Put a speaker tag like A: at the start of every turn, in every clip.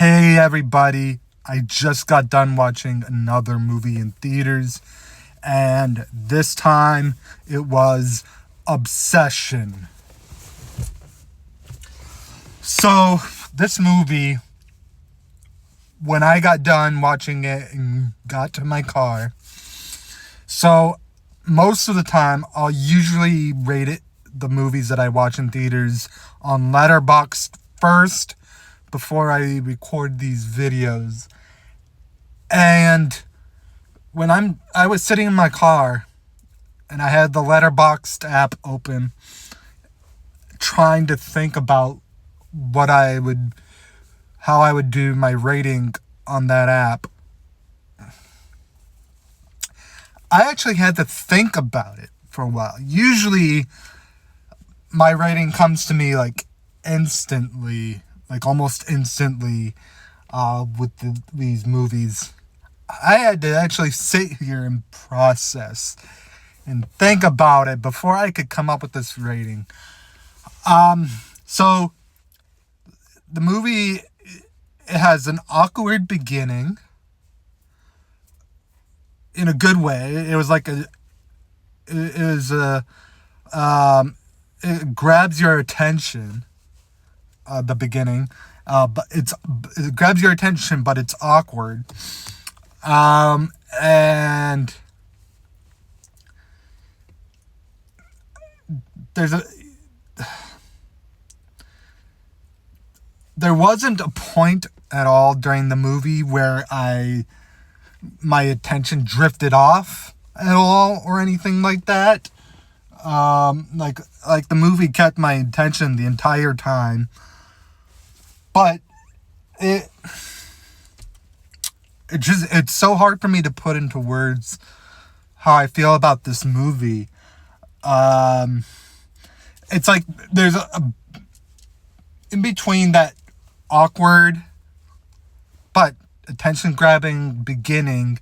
A: Hey everybody, I just got done watching another movie in theaters, and this time it was Obsession. So, this movie, when I got done watching it and got to my car, so most of the time I'll usually rate the movies that I watch in theaters on Letterboxd first before I record these videos. And when I was sitting in my car and I had the Letterboxd app open, trying to think about how I would do my rating on that app. I actually had to think about it for a while. Usually my rating comes to me like instantly, like almost instantly, with these movies. I had to actually sit here and process and think about it before I could come up with this rating. So the movie, it has an awkward beginning in a good way. It grabs your attention. The beginning, but it grabs your attention, but it's awkward. And there wasn't a point at all during the movie where my attention drifted off at all or anything like that. Like the movie kept my attention the entire time. But it's so hard for me to put into words how I feel about this movie. It's like there's a in between that awkward but attention grabbing beginning,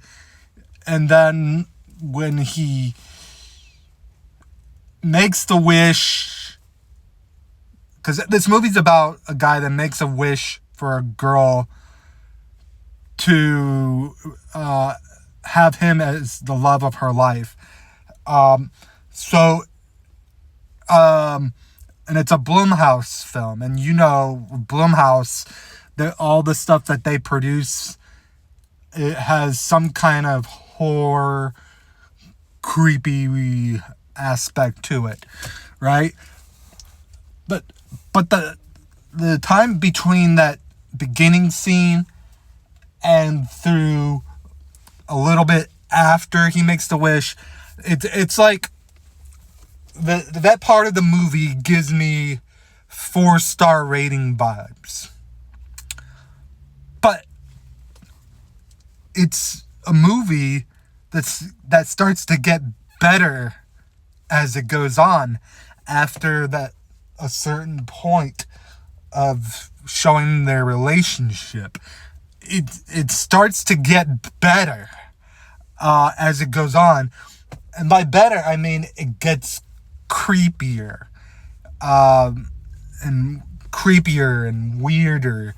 A: and then when he makes the wish. Because this movie's about a guy that makes a wish for a girl to have him as the love of her life. And it's a Blumhouse film. And you know, Blumhouse, all the stuff that they produce, it has some kind of horror, creepy aspect to it, right? But the time between that beginning scene and through a little bit after he makes the wish, it's like that part of the movie gives me 4-star rating vibes. But it's a movie that starts to get better as it goes on after a certain point of showing their relationship. It starts to get better as it goes on, and by better I mean it gets creepier, and creepier and weirder.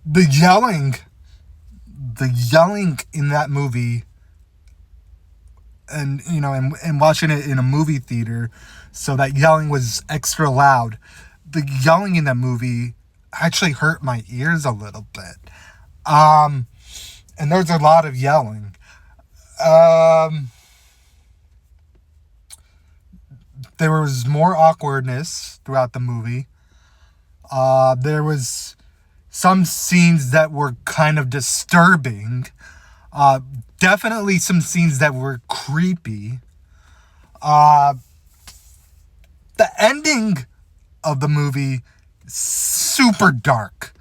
A: The yelling in that movie, and you know, and watching it in a movie theater, so that yelling was extra loud. The yelling in that movie actually hurt my ears a little bit. And there's a lot of yelling. There was more awkwardness throughout the movie. There was some scenes that were kind of disturbing. Definitely some scenes that were creepy. The ending of the movie, super dark.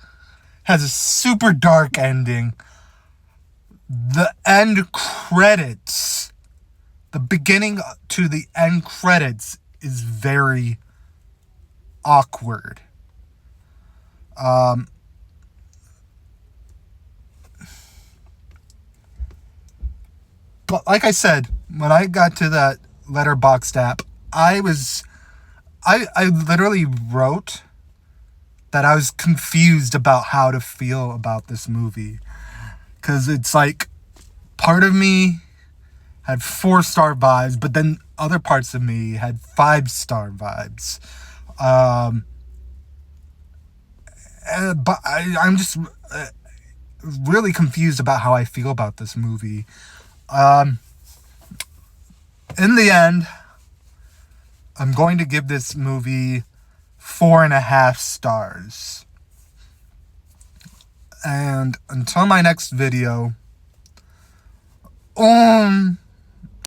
A: Has a super dark ending. The end credits, the beginning to the end credits is very awkward. But like I said, when I got to that Letterboxd app, I literally wrote that I was confused about how to feel about this movie. Because it's like, part of me had 4-star vibes, but then other parts of me had 5-star vibes. But I'm just really confused about how I feel about this movie. In the end, I'm going to give this movie 4.5 stars. And until my next video,